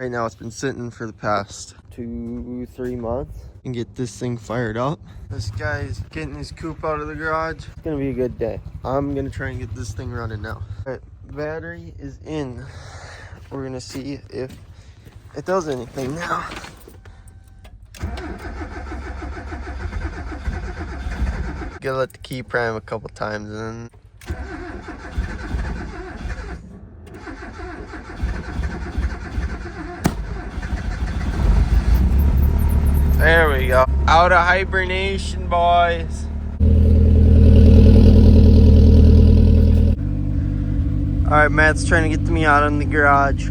Right now it's been sitting for the past 2-3 months. And get this thing fired up. This guy's getting his coupe out of the garage. It's gonna be a good day. I'm gonna try and get this thing running now. All right, battery is in. We're gonna see if it does anything now. Gotta let the key prime a couple times and there we go. Out of hibernation, boys. All right, Matt's trying to get the Miata in the garage.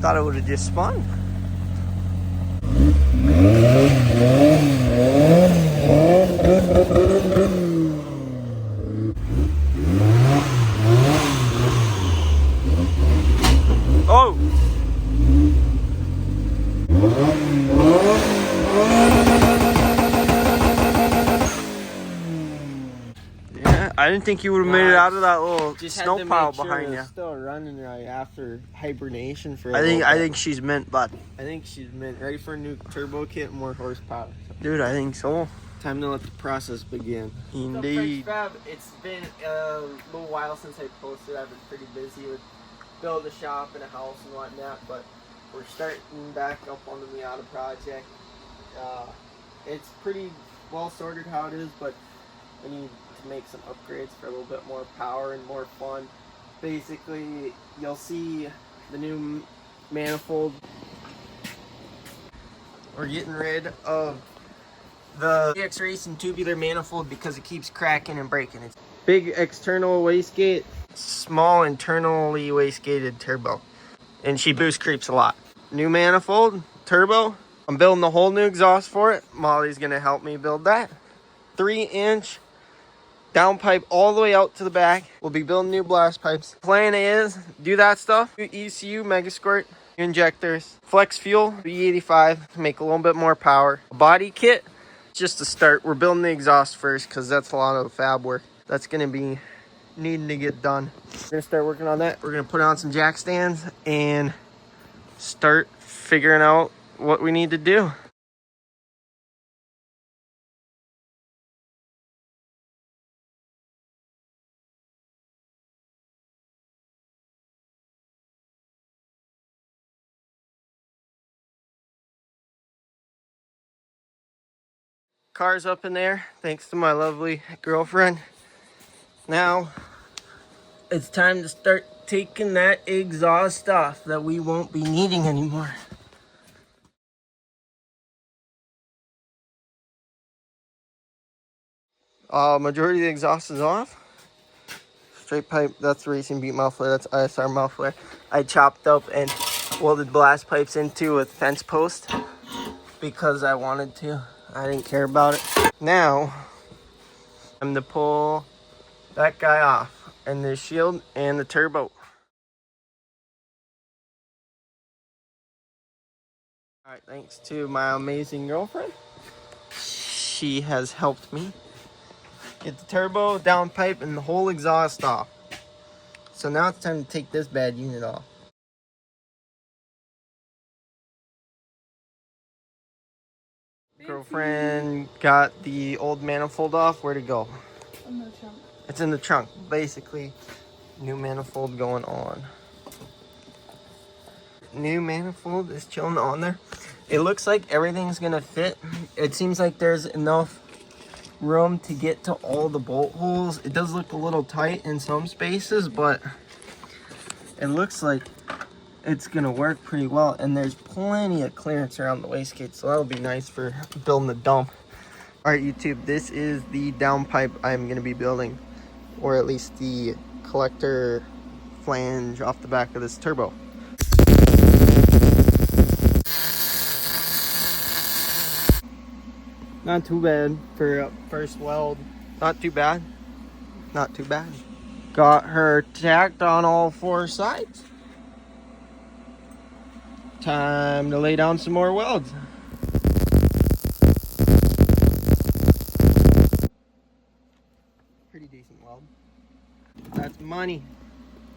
Thought it would have just spun. Oh! Yeah, I didn't think you would have made it out of that little snow pile behind you. Still running right after hibernation for. I think she's mint, bud. I think she's mint. Ready for a new turbo kit and more horsepower. Dude, I think so. Time to let the process begin. Indeed. So Fab, it's been a little while since I posted. I've been pretty busy with building a shop and a house and whatnot, but we're starting back up on the Miata project. It's pretty well sorted how it is, but I need to make some upgrades for a little bit more power and more fun. Basically, you'll see the new manifold. We're getting rid of the EX Racing tubular manifold because it keeps cracking and breaking. It's Big external wastegate. small internally wastegated turbo. And she boost creeps a lot. New manifold, turbo. I'm building the whole new exhaust for it. Molly's gonna help me build that. 3-inch downpipe all the way out to the back. We'll be building new blast pipes. Plan is do that stuff. ECU, Megasquirt, injectors, flex fuel, B85 to make a little bit more power. A body kit, just to start. We're building the exhaust first because that's a lot of fab work. That's gonna be needing to get done. We're gonna start working on that. We're gonna put on some jack stands and start figuring out what we need to do. Car's up in there, thanks to my lovely girlfriend. Now, it's time to start taking that exhaust off that we won't be needing anymore. Majority of the exhaust is off. Straight pipe, that's racing beat muffler, that's ISR muffler. I chopped up and welded blast pipes into with fence post because I wanted to. I didn't care about it. Now, I'm to pull that guy off and the shield and the turbo. All right, thanks to my amazing girlfriend. She has helped me get the turbo, downpipe, and the whole exhaust off. So now it's time to take this bad unit off. Girlfriend got the old manifold off. Where'd it go? In the trunk. It's in the trunk. Basically, new manifold going on. New manifold is chilling on there. It looks like everything's gonna fit. It seems like there's enough room to get to all the bolt holes. It does look a little tight in some spaces, but it looks like it's gonna work pretty well, and there's plenty of clearance around the wastegate, so that'll be nice for building the dump. All right, YouTube, this is the downpipe I'm gonna be building, or at least the collector flange off the back of this turbo. Not too bad for a first weld. Not too bad. Not too bad. Got her tacked on all 4 sides. Time to lay down some more welds. Pretty decent weld. got the money.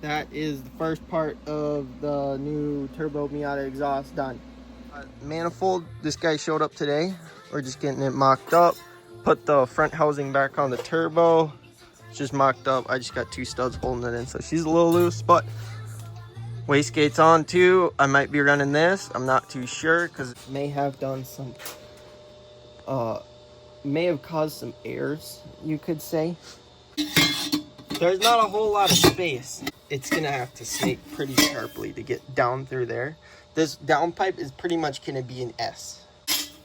That is the first part of the new turbo Miata exhaust done. Manifold, this guy showed up today. We're just getting it mocked up. Put the front housing back on the turbo. It's just mocked up. I just got 2 studs holding it in, so she's a little loose, but wastegate's on too. I might be running this. I'm not too sure because it may have done some, may have caused some airs, you could say. There's not a whole lot of space. It's gonna have to snake pretty sharply to get down through there. This downpipe is pretty much gonna be an S.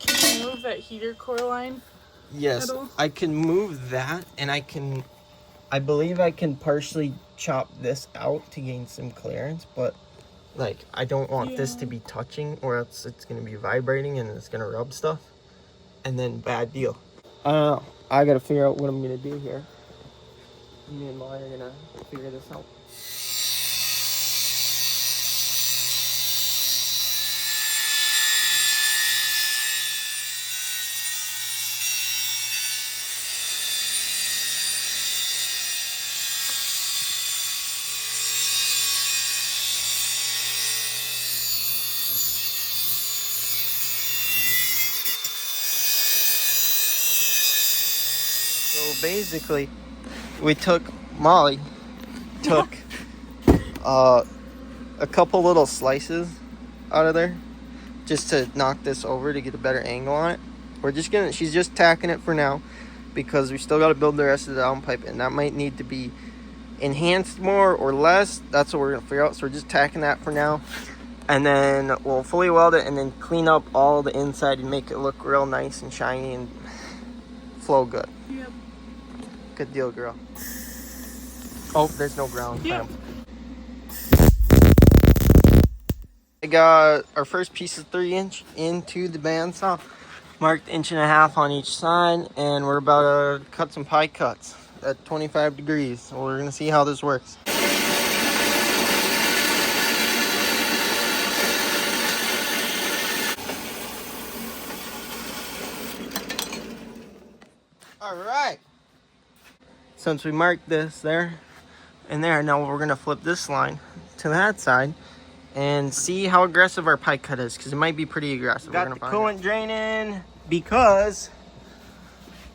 Can you move that heater core line? Yes, I can move that, and I believe I can partially chop this out to gain some clearance, but like I don't want this to be touching, or else it's gonna be vibrating and it's gonna rub stuff, and then bad deal. I don't know. I gotta figure out what I'm gonna do here. Me and Molly are gonna figure this out. So basically, Molly took a couple little slices out of there just to knock this over to get a better angle on it. She's just tacking it for now because we still got to build the rest of the downpipe, and that might need to be enhanced more or less. That's what we're gonna figure out. So we're just tacking that for now, and then we'll fully weld it and then clean up all the inside and make it look real nice and shiny and flow good. Yep. Good deal, girl. Oh, there's no ground. Yep. I got our first piece of 3-inch into the bandsaw, marked 1.5 on each side, and we're about to cut some pie cuts at 25 degrees. So we're gonna see how this works. All right. Since we marked this there and there, now we're gonna flip this line to that side and see how aggressive our pie cut is, because it might be pretty aggressive. Got the coolant drain in because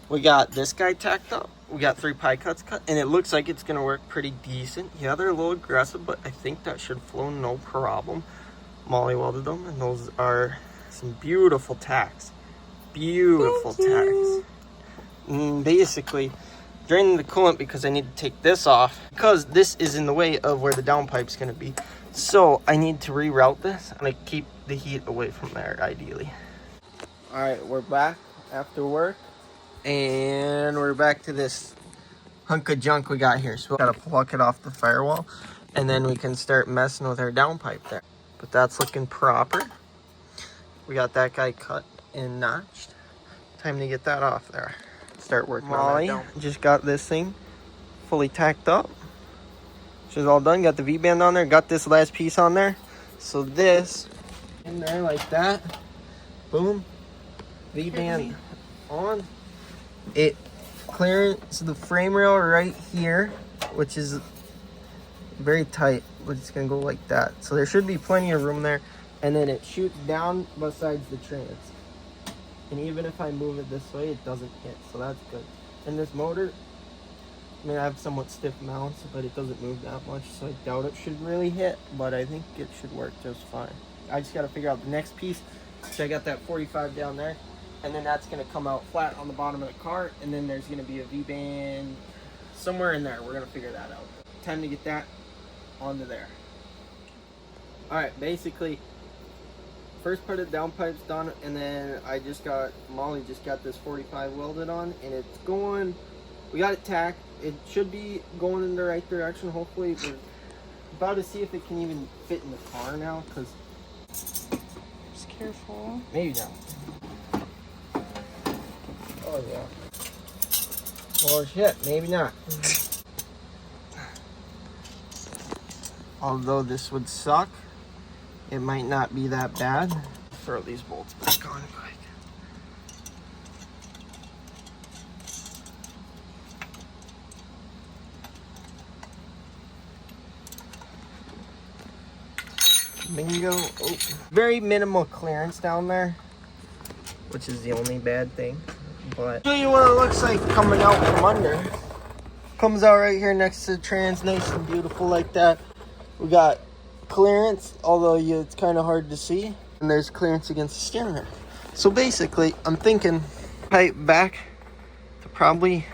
we got this guy tacked up. We got 3 pie cuts cut, and it looks like it's gonna work pretty decent. Yeah, they're a little aggressive, but I think that should flow no problem. Molly welded them, and those are some beautiful tacks. Beautiful tacks. And basically, draining the coolant because I need to take this off because this is in the way of where the downpipe's gonna be. So I need to reroute this and I keep the heat away from there ideally. All right, we're back after work and we're back to this hunk of junk we got here. So we gotta pluck it off the firewall and then we can start messing with our downpipe there. But that's looking proper. We got that guy cut and notched. Time to get that off there. Start working on that. Molly just got this thing fully tacked up. She's all done. Got the V-band on there. Got this last piece on there. So this in there like that. Boom. V-band on. It clears the frame rail right here, which is very tight, but it's gonna go like that. So there should be plenty of room there. And then it shoots down besides the trans. And even if I move it this way, it doesn't hit, so that's good. And this motor, I mean, I have somewhat stiff mounts, but it doesn't move that much, so I doubt it should really hit, but I think it should work just fine. I just gotta figure out the next piece. So I got that 45 down there, and then that's gonna come out flat on the bottom of the cart, and then there's gonna be a V-band somewhere in there. We're gonna figure that out. Time to get that onto there. All right, basically, first part of the downpipe's done, and then Molly just got this 45 welded on, and it's going, we got it tacked. It should be going in the right direction, hopefully. We're about to see if it can even fit in the car now, because... Just careful. Maybe not. Oh, yeah. Or shit, maybe not. Although this would suck, it might not be that bad. Throw these bolts back on quick. Bingo. Oh. Very minimal clearance down there, which is the only bad thing. But I'll show you what it looks like coming out from under. Comes out right here next to the trans, nice and beautiful like that. We got clearance, although it's kind of hard to see. And there's clearance against the steering rack. So basically, I'm thinking pipe back to probably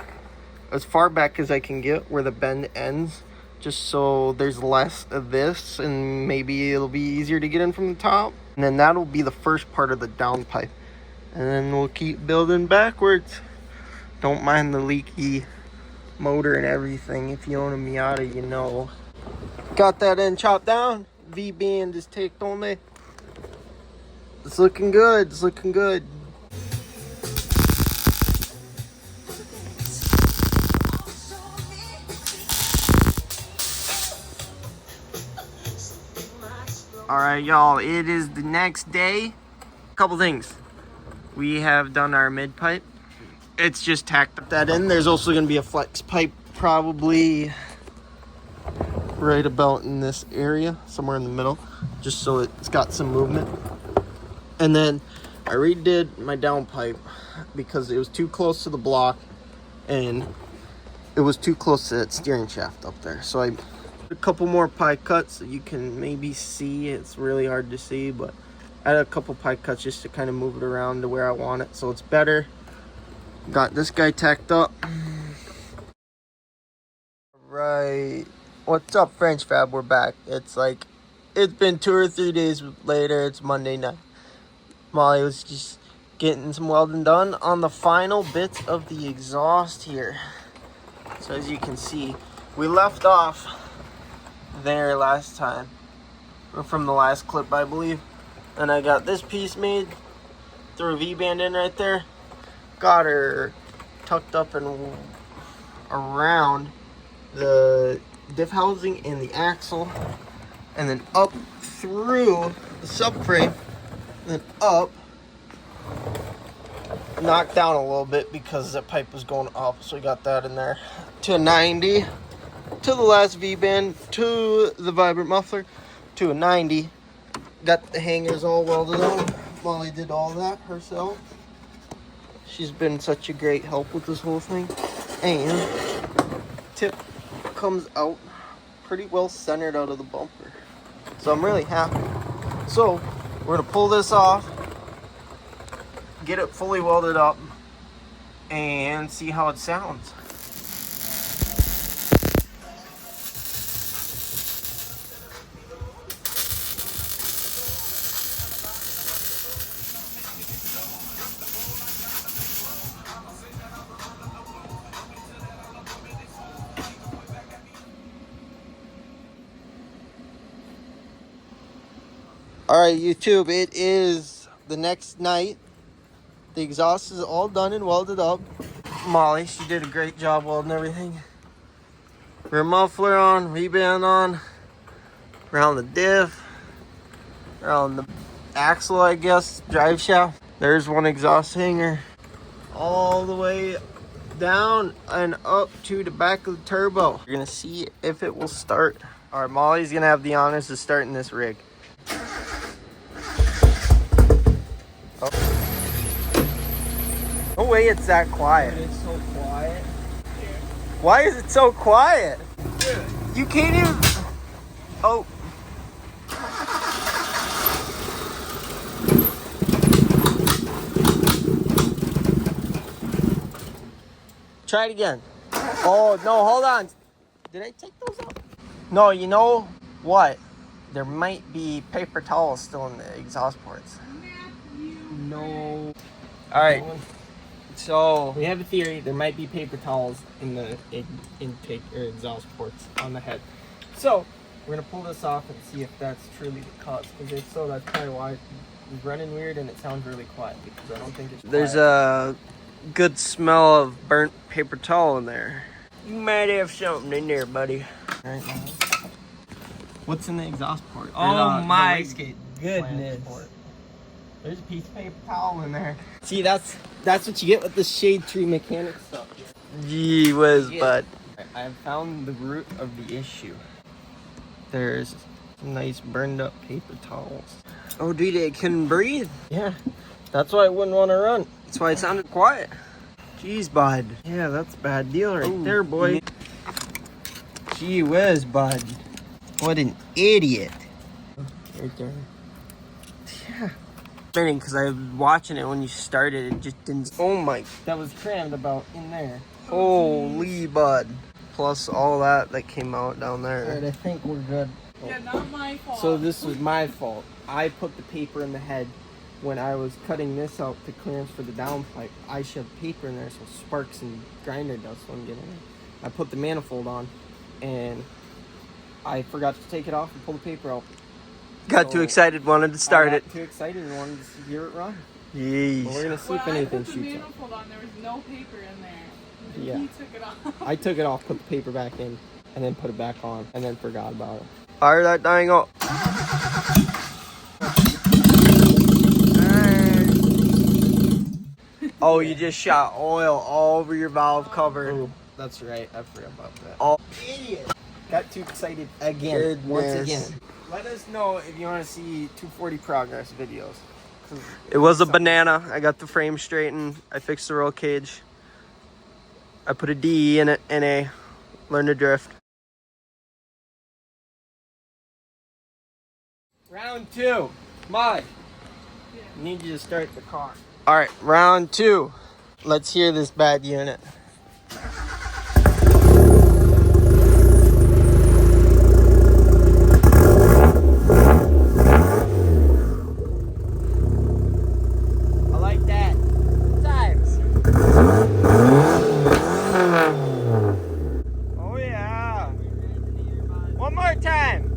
as far back as I can get where the bend ends, just so there's less of this and maybe it'll be easier to get in from the top. And then that'll be the first part of the down pipe. And then we'll keep building backwards. Don't mind the leaky motor and everything. If you own a Miata, you know. Got that in chopped down. V-band is taped on there. It's looking good. It's looking good. Alright, y'all. It is the next day. Couple things. We have done our mid pipe. It's just tacked that in. There's also going to be a flex pipe probably right about in this area, somewhere in the middle, just so it's got some movement. And then I redid my down pipe because it was too close to the block and it was too close to that steering shaft up there. So I did a couple more pie cuts so you can maybe see. It's really hard to see, but I had a couple pie cuts just to kind of move it around to where I want it so it's better. Got this guy tacked up. Right. What's up, French Fab? We're back. It's been 2 or 3 days later. It's Monday night. Molly was just getting some welding done on the final bits of the exhaust here. So as you can see, we left off there last time, or from the last clip, I believe. And I got this piece made, threw a V-band in right there, got her tucked up and around the diff housing and the axle, and then up through the subframe, and then up, knocked down a little bit because the pipe was going up, so we got that in there. To 90, to the last V-band, to the vibrant muffler, to a 90. Got the hangers all welded on. Molly did all that herself. She's been such a great help with this whole thing. And tip comes out pretty well centered out of the bumper. So I'm really happy. So we're gonna pull this off, get it fully welded up, and see how it sounds. Alright, YouTube, it is the next night. The exhaust is all done and welded up. Molly, she did a great job welding everything. Rear muffler on, V-band on, around the diff, around the axle, I guess, drive shaft. There's one exhaust hanger. All the way down and up to the back of the turbo. You're gonna see if it will start. Alright, Molly's gonna have the honors of starting this rig. No way it's that quiet. It's so quiet. Why is it so quiet? You can't even... Oh. Try it again. Oh, no, hold on. Did I take those out? No, you know what? There might be paper towels still in the exhaust ports. No. All right. So We have a theory. There might be paper towels in the intake or exhaust ports on the head. So we're gonna pull this off and see if that's truly the cause. Because if so, that's probably why it's running weird and it sounds really quiet. Because I don't think it's. there's quiet. a good smell of burnt paper towel in there. You might have something in there, buddy. All right, now. What's in the exhaust port? Oh my goodness. Port. There's a piece of paper towel in there. See, that's what you get with the Shade Tree mechanic stuff. Gee whiz, Yeah. bud. I have found the root of the issue. There's Nice burned up paper towels. Oh, dude, it couldn't breathe. Yeah, that's why I wouldn't want to run. That's why it sounded quiet. Jeez, bud. Yeah, that's a bad deal right there, boy. Gee whiz, bud. What an idiot. Right there. Yeah. Spinning because I was watching it when you started. It just didn't. Oh my. That was crammed about in there. Holy bud. Plus all that came out down there. Alright, I think we're good. Yeah, not my fault. So this was my fault. I put the paper in the head when I was cutting this out to clearance for the downpipe. I shoved paper in there so sparks and grinder dust wouldn't get in it. I put the manifold on and I forgot to take it off and pull the paper out. Got too excited, wanted to start it. Too excited and wanted to hear it run. Jeez. But we're gonna see if anything I put the shoots up. manifold on, there was no paper in there. And Yeah. he took it off. I took it off, put the paper back in, and then put it back on, and then forgot about it. Fire that dang up. Oh, you just shot oil all over your valve cover. Oh, that's right. I forgot about that. Oh, Idiot. Got too excited again. Once Goodness. again. Let us know if you want to see 240 progress videos. it was a banana. I got the frame straightened. I fixed the roll cage. I put a D in it, NA. Learn to drift. Round 2. Molly. Need you to start the car. All right, round 2. Let's hear this bad unit. I like that. Times. Oh yeah. One more time.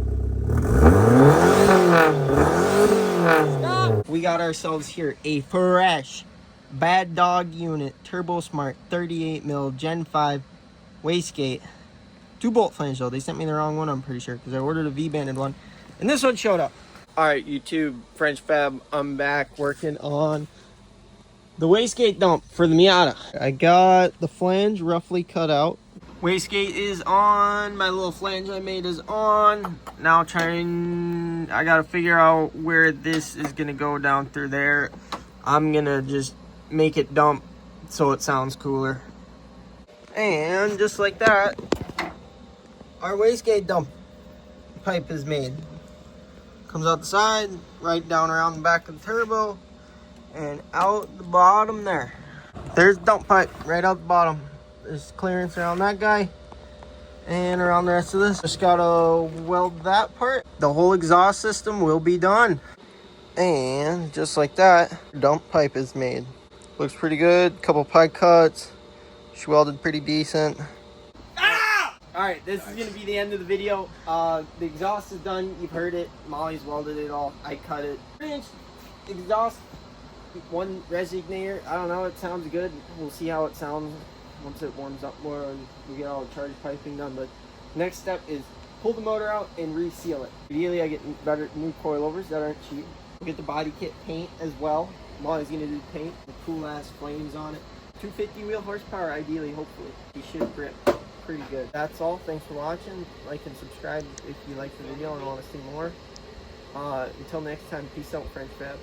Stop. We got ourselves here a fresh Bad Dog unit, Turbo Smart 38 mil Gen 5 wastegate. 2 bolt flange though. They sent me the wrong one, I'm pretty sure, because I ordered a V-banded one. And this one showed up. All right, YouTube, French Fab, I'm back working on The wastegate dump for the Miata. I got the flange roughly cut out. Wastegate is on. My little flange I made is on. Now I gotta figure out where this is gonna go down through there. I'm gonna just make it dump so it sounds cooler. And just like that, our wastegate dump pipe is made. Comes out the side, right down around the back of the turbo, and out the bottom there. There's the dump pipe right out the bottom. There's clearance around that guy and around the rest of this. Just gotta weld that part. The whole exhaust system will be done. And just like that, dump pipe is made. Looks pretty good. Couple pipe cuts. She welded pretty decent. Alright, this is going to be the end of the video. The exhaust is done. You've heard it. Molly's welded it all. I cut it. 3-inch exhaust, 1 resignator. I don't know. It sounds good. We'll see how it sounds once it warms up more and we get all the charge piping done. But next step is pull the motor out and reseal it. Ideally, I get better new coilovers that aren't cheap. We'll get the body kit paint as well. Molly's going to do the paint. The cool ass flames on it. 250 wheel horsepower, ideally, hopefully. You should grip pretty good. That's all. Thanks for watching. Like and subscribe if you like the video and want to see more. Until next time, peace out, French Fab.